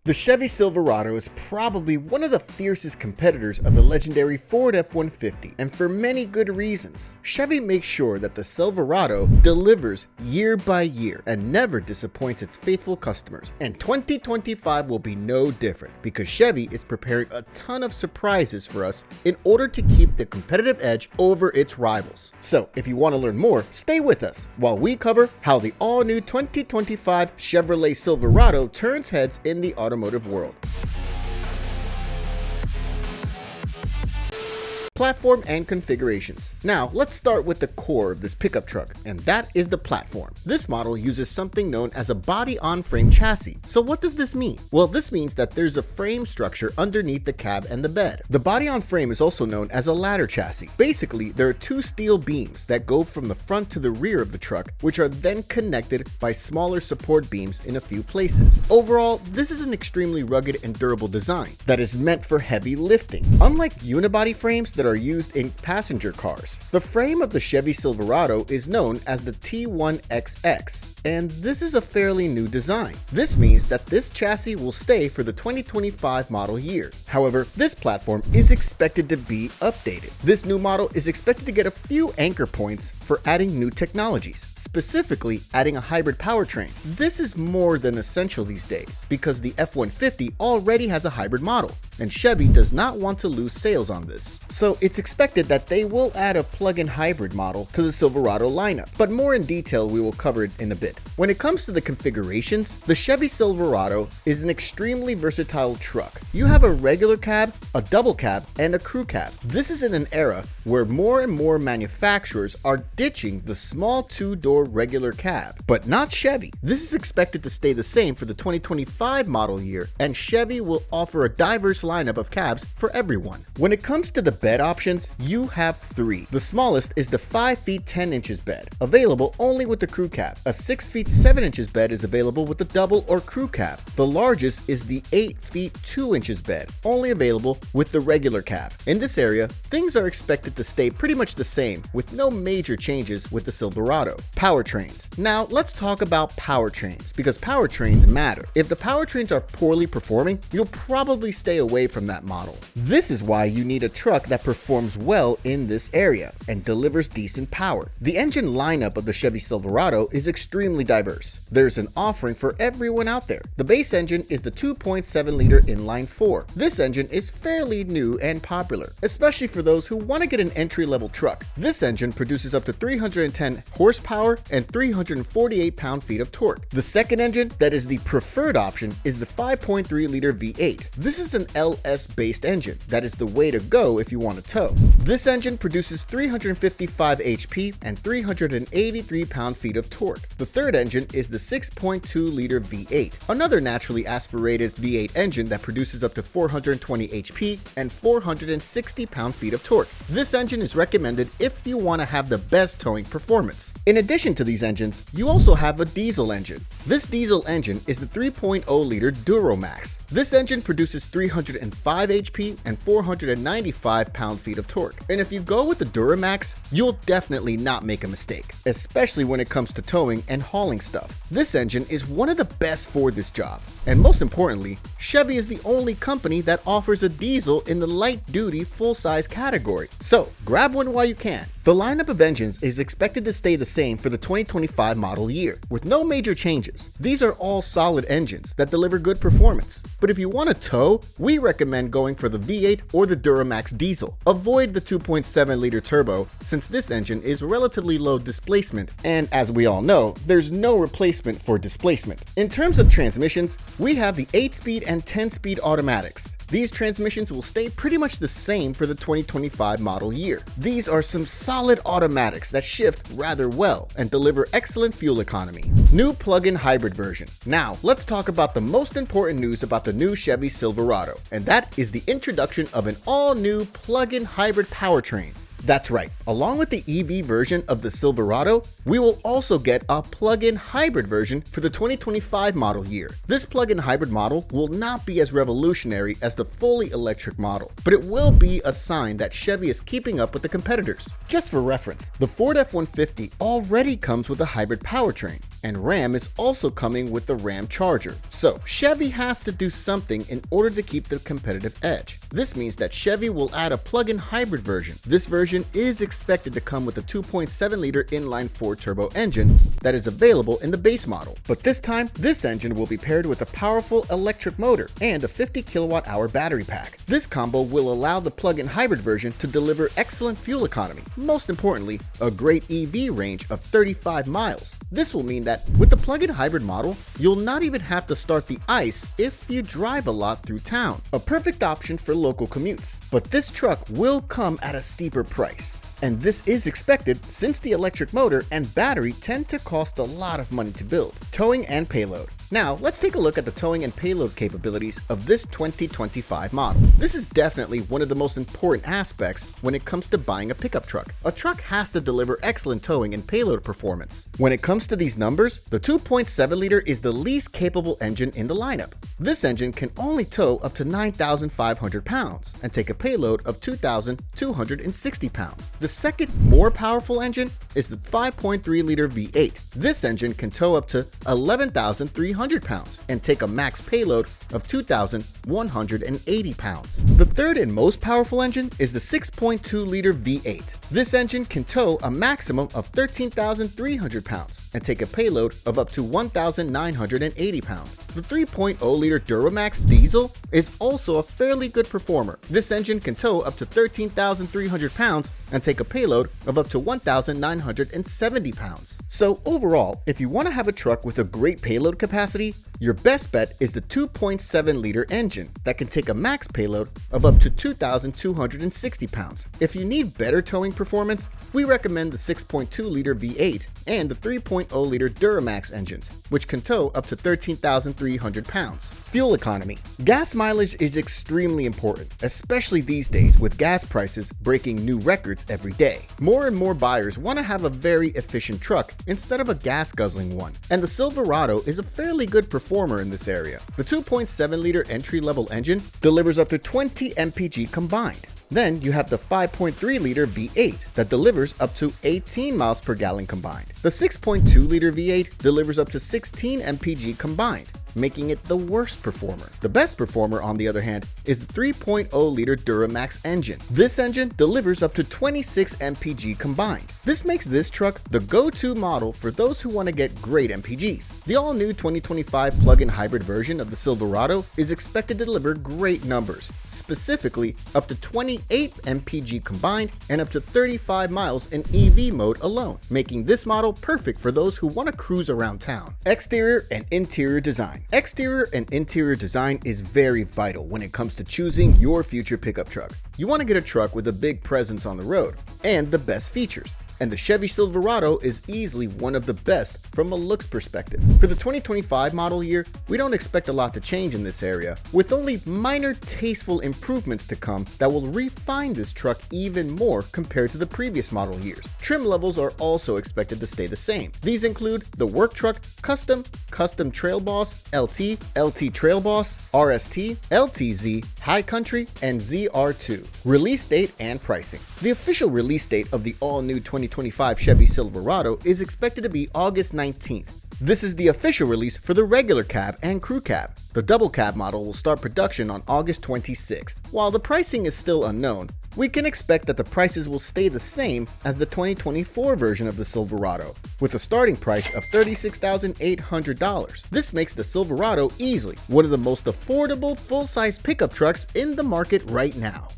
The Chevy Silverado is probably one of the fiercest competitors of the legendary Ford F-150, and for many good reasons. Chevy makes sure that the Silverado delivers year by year and never disappoints its faithful customers, and 2025 will be no different because Chevy is preparing a ton of surprises for us in order to keep the competitive edge over its rivals. So if you want to learn more, stay with us while we cover how the all-new 2025 Chevrolet Silverado turns heads in the automotive world. Platform and configurations. Now, let's start with the core of this pickup truck, and that is the platform. This model uses something known as a body-on-frame chassis. So what does this mean? Well, this means that there's a frame structure underneath the cab and the bed. The body-on-frame is also known as a ladder chassis. Basically, there are two steel beams that go from the front to the rear of the truck, which are then connected by smaller support beams in a few places. Overall, this is an extremely rugged and durable design that is meant for heavy lifting. Unlike unibody frames that are used in passenger cars, the frame of the Chevy Silverado is known as the T1XX, and this is a fairly new design. This means that this chassis will stay for the 2025 model year. However, this platform is expected to be updated. This new model is expected to get a few anchor points for adding new technologies, specifically adding a hybrid powertrain. This is more than essential these days because the F-150 already has a hybrid model, and Chevy does not want to lose sales on this. So it's expected that they will add a plug-in hybrid model to the Silverado lineup, but more in detail we will cover it in a bit. When it comes to the configurations, the Chevy Silverado is an extremely versatile truck. You have a regular cab, a double cab, and a crew cab. This is in an era where more and more manufacturers are ditching the small two-door regular cab, but not Chevy. This is expected to stay the same for the 2025 model year, and Chevy will offer a diverse lineup of cabs for everyone. When it comes to the bed options, you have three. The smallest is the 5 feet 10 inches bed, available only with the crew cab. A 6 feet 7 inches bed is available with the double or crew cab. The largest is the 8 feet 2 inches bed, only available with the regular cab. In this area, things are expected to stay pretty much the same, with no major changes with the Silverado. Powertrains. Now, let's talk about powertrains, because powertrains matter. If the powertrains are poorly performing, you'll probably stay away from that model. This is why you need a truck that performs well in this area and delivers decent power. The engine lineup of the Chevy Silverado is extremely diverse. There's an offering for everyone out there. The base engine is the 2.7 liter inline 4. This engine is fairly new and popular, especially for those who want to get an entry-level truck. This engine produces up to 310 horsepower and 348 pound-feet of torque. The second engine, that is the preferred option, is the 5.3 liter V8. This is an LS-based engine that is the way to go if you want to tow. This engine produces 355 HP and 383 pound-feet of torque. The third engine is the 6.2 liter V8, another naturally aspirated V8 engine that produces up to 420 HP and 460 pound-feet of torque. This engine is recommended if you want to have the best towing performance. In addition to these engines, you also have a diesel engine. This diesel engine is the 3.0 liter Duramax. This engine produces 305 HP and 495 pound-feet of torque. And if you go with the Duramax, you'll definitely not make a mistake, especially when it comes to towing and hauling stuff. This engine is one of the best for this job. And most importantly, Chevy is the only company that offers a diesel in the light-duty full-size category. So grab one while you can. The lineup of engines is expected to stay the same for the 2025 model year, with no major changes. These are all solid engines that deliver good performance. But if you want to tow, we recommend going for the V8 or the Duramax diesel. Avoid the 2.7 liter turbo, since this engine is relatively low displacement, and as we all know, there's no replacement for displacement. In terms of transmissions, we have the 8-speed and 10-speed automatics. These transmissions will stay pretty much the same for the 2025 model year. These are some solid automatics that shift rather well and deliver excellent fuel economy. New plug-in hybrid version. Now, let's talk about the most important news about the new Chevy Silverado, and that is the introduction of an all-new plug-in hybrid powertrain. That's right, along with the EV version of the Silverado, we will also get a plug-in hybrid version for the 2025 model year. This plug-in hybrid model will not be as revolutionary as the fully electric model, but it will be a sign that Chevy is keeping up with the competitors. Just for reference, the Ford F-150 already comes with a hybrid powertrain. And Ram is also coming with the Ram Charger. So Chevy has to do something in order to keep the competitive edge. This means that Chevy will add a plug-in hybrid version. This version is expected to come with a 2.7-liter inline-4 turbo engine that is available in the base model. But this time, this engine will be paired with a powerful electric motor and a 50 kilowatt-hour battery pack. This combo will allow the plug-in hybrid version to deliver excellent fuel economy. Most importantly, a great EV range of 35 miles. This will mean that with the plug-in hybrid model, you'll not even have to start the ICE if you drive a lot through town. A perfect option for local commutes. But this truck will come at a steeper price. And this is expected since the electric motor and battery tend to cost a lot of money to build. Towing and payload. Now, let's take a look at the towing and payload capabilities of this 2025 model. This is definitely one of the most important aspects when it comes to buying a pickup truck. A truck has to deliver excellent towing and payload performance. When it comes to these numbers, the 2.7-liter is the least capable engine in the lineup. This engine can only tow up to 9,500 pounds and take a payload of 2,260 pounds. The second more powerful engine is the 5.3-liter V8. This engine can tow up to 11,300 pounds and take a max payload of 2,180 pounds. The third and most powerful engine is the 6.2-liter V8. This engine can tow a maximum of 13,300 pounds and take a payload of up to 1,980 pounds. The 3.0-liter Duramax diesel is also a fairly good performer. This engine can tow up to 13,300 pounds and take a payload of up to 1,970 pounds. So overall, if you want to have a truck with a great payload capacity, your best bet is the 2.7-liter engine that can take a max payload of up to 2,260 pounds. If you need better towing performance, we recommend the 6.2-liter V8 and the 3.0-liter Duramax engines, which can tow up to 13,300 pounds. Fuel economy. Gas mileage is extremely important, especially these days with gas prices breaking new records every day. More and more buyers want to have a very efficient truck instead of a gas-guzzling one, and the Silverado is a fairly good performer in this area. The 2.7-liter entry-level engine delivers up to 20 mpg combined. Then you have the 5.3-liter V8 that delivers up to 18 miles per gallon combined. The 6.2-liter V8 delivers up to 16 mpg combined, making it the worst performer. The best performer, on the other hand, is the 3.0-liter Duramax engine. This engine delivers up to 26 mpg combined. This makes this truck the go-to model for those who want to get great mpgs. The all-new 2025 plug-in hybrid version of the Silverado is expected to deliver great numbers, specifically up to 28 mpg combined and up to 35 miles in EV mode alone, making this model perfect for those who want to cruise around town. Exterior and interior design. Exterior and interior design is very vital when it comes to choosing your future pickup truck. You want to get a truck with a big presence on the road and the best features. And the Chevy Silverado is easily one of the best from a looks perspective. For the 2025 model year, we don't expect a lot to change in this area, with only minor tasteful improvements to come that will refine this truck even more compared to the previous model years. Trim levels are also expected to stay the same. These include the Work Truck, Custom, Custom Trail Boss, LT, LT Trail Boss, RST, LTZ, High Country, and ZR2. Release date and pricing. The official release date of the all-new 2025 Chevy Silverado is expected to be August 19th. This is the official release for the regular cab and crew cab. The double cab model will start production on August 26th. While the pricing is still unknown, we can expect that the prices will stay the same as the 2024 version of the Silverado, with a starting price of $36,800. This makes the Silverado easily one of the most affordable full-size pickup trucks in the market right now.